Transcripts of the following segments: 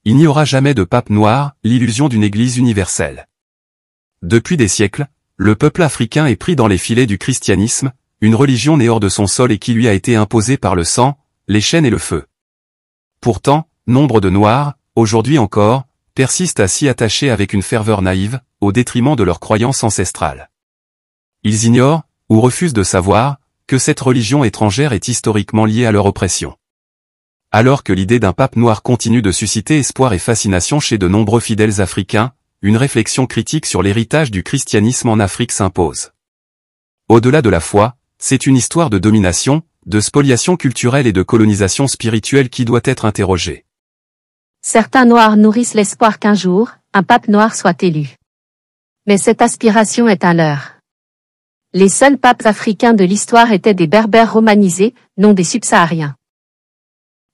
Il n'y aura jamais de pape noir, l'illusion d'une Église universelle. Depuis des siècles, le peuple africain est pris dans les filets du christianisme, une religion née hors de son sol et qui lui a été imposée par le sang, les chaînes et le feu. Pourtant, nombre de Noirs, aujourd'hui encore, persistent à s'y attacher avec une ferveur naïve, au détriment de leurs croyances ancestrales. Ils ignorent, ou refusent de savoir, que cette religion étrangère est historiquement liée à leur oppression. Alors que l'idée d'un pape noir continue de susciter espoir et fascination chez de nombreux fidèles africains, une réflexion critique sur l'héritage du christianisme en Afrique s'impose. Au-delà de la foi, c'est une histoire de domination, de spoliation culturelle et de colonisation spirituelle qui doit être interrogée. Certains Noirs nourrissent l'espoir qu'un jour, un pape noir soit élu. Mais cette aspiration est un leurre. Les seuls papes africains de l'histoire étaient des Berbères romanisés, non des subsahariens.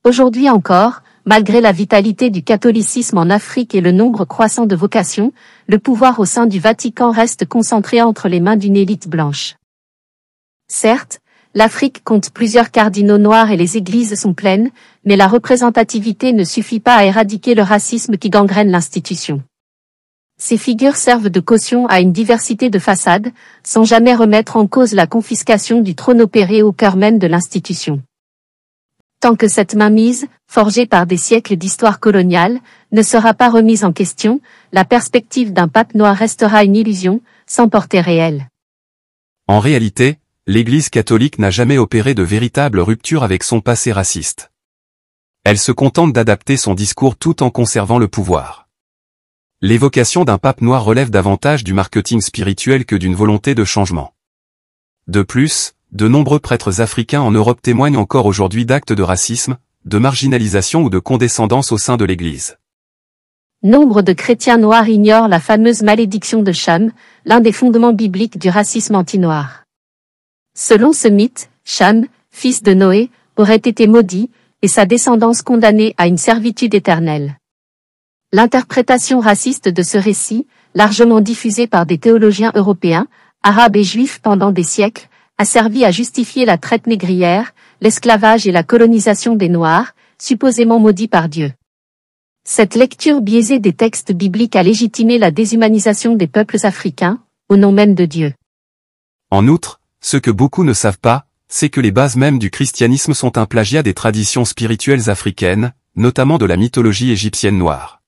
Aujourd'hui encore, malgré la vitalité du catholicisme en Afrique et le nombre croissant de vocations, le pouvoir au sein du Vatican reste concentré entre les mains d'une élite blanche. Certes, l'Afrique compte plusieurs cardinaux noirs et les églises sont pleines, mais la représentativité ne suffit pas à éradiquer le racisme qui gangrène l'institution. Ces figures servent de caution à une diversité de façades, sans jamais remettre en cause la confiscation du trône opérée au cœur même de l'institution. Tant que cette mainmise, forgée par des siècles d'histoire coloniale, ne sera pas remise en question, la perspective d'un pape noir restera une illusion, sans portée réelle. En réalité, l'Église catholique n'a jamais opéré de véritable rupture avec son passé raciste. Elle se contente d'adapter son discours tout en conservant le pouvoir. L'évocation d'un pape noir relève davantage du marketing spirituel que d'une volonté de changement. De plus, de nombreux prêtres africains en Europe témoignent encore aujourd'hui d'actes de racisme, de marginalisation ou de condescendance au sein de l'Église. Nombre de chrétiens noirs ignorent la fameuse malédiction de Cham, l'un des fondements bibliques du racisme anti-noir. Selon ce mythe, Cham, fils de Noé, aurait été maudit, et sa descendance condamnée à une servitude éternelle. L'interprétation raciste de ce récit, largement diffusée par des théologiens européens, arabes et juifs pendant des siècles, a servi à justifier la traite négrière, l'esclavage et la colonisation des Noirs, supposément maudits par Dieu. Cette lecture biaisée des textes bibliques a légitimé la déshumanisation des peuples africains, au nom même de Dieu. En outre, ce que beaucoup ne savent pas, c'est que les bases mêmes du christianisme sont un plagiat des traditions spirituelles africaines, notamment de la mythologie égyptienne noire.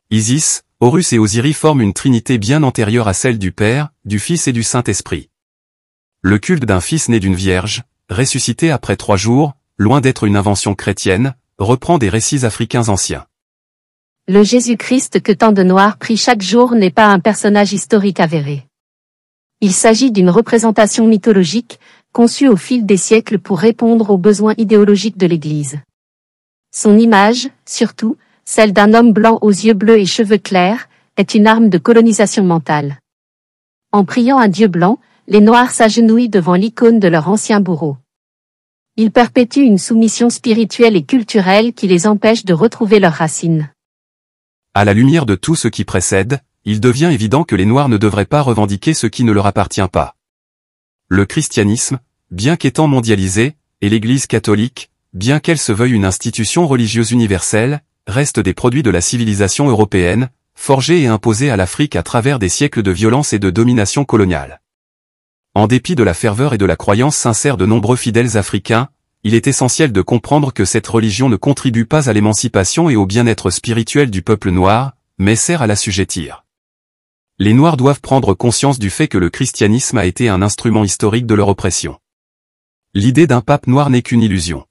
Isis, Horus et Osiris forment une trinité bien antérieure à celle du Père, du Fils et du Saint-Esprit. Le culte d'un fils né d'une vierge, ressuscité après 3 jours, loin d'être une invention chrétienne, reprend des récits africains anciens. Le Jésus-Christ que tant de Noirs prient chaque jour n'est pas un personnage historique avéré. Il s'agit d'une représentation mythologique, conçue au fil des siècles pour répondre aux besoins idéologiques de l'Église. Son image, surtout, celle d'un homme blanc aux yeux bleus et cheveux clairs, est une arme de colonisation mentale. En priant un Dieu blanc, les Noirs s'agenouillent devant l'icône de leur ancien bourreau. Ils perpétuent une soumission spirituelle et culturelle qui les empêche de retrouver leurs racines. À la lumière de tout ce qui précède, il devient évident que les Noirs ne devraient pas revendiquer ce qui ne leur appartient pas. Le christianisme, bien qu'étant mondialisé, et l'Église catholique, bien qu'elle se veuille une institution religieuse universelle, restent des produits de la civilisation européenne, forgés et imposés à l'Afrique à travers des siècles de violence et de domination coloniale. En dépit de la ferveur et de la croyance sincère de nombreux fidèles africains, il est essentiel de comprendre que cette religion ne contribue pas à l'émancipation et au bien-être spirituel du peuple noir, mais sert à l'assujettir. Les Noirs doivent prendre conscience du fait que le christianisme a été un instrument historique de leur oppression. L'idée d'un pape noir n'est qu'une illusion.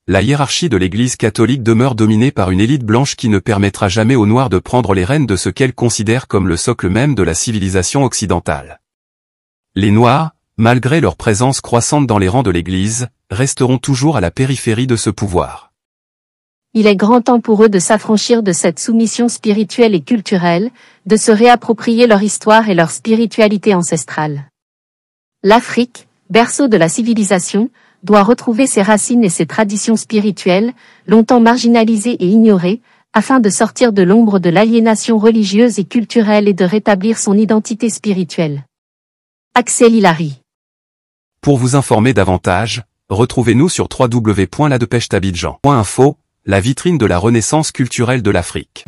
La hiérarchie de l'Église catholique demeure dominée par une élite blanche qui ne permettra jamais aux Noirs de prendre les rênes de ce qu'elle considère comme le socle même de la civilisation occidentale. Les Noirs, malgré leur présence croissante dans les rangs de l'Église, resteront toujours à la périphérie de ce pouvoir. Il est grand temps pour eux de s'affranchir de cette soumission spirituelle et culturelle, de se réapproprier leur histoire et leur spiritualité ancestrale. L'Afrique, berceau de la civilisation, doit retrouver ses racines et ses traditions spirituelles, longtemps marginalisées et ignorées, afin de sortir de l'ombre de l'aliénation religieuse et culturelle et de rétablir son identité spirituelle. Axel Hilary. Pour vous informer davantage, retrouvez-nous sur www.ladepêchetabidjan.info, la vitrine de la renaissance culturelle de l'Afrique.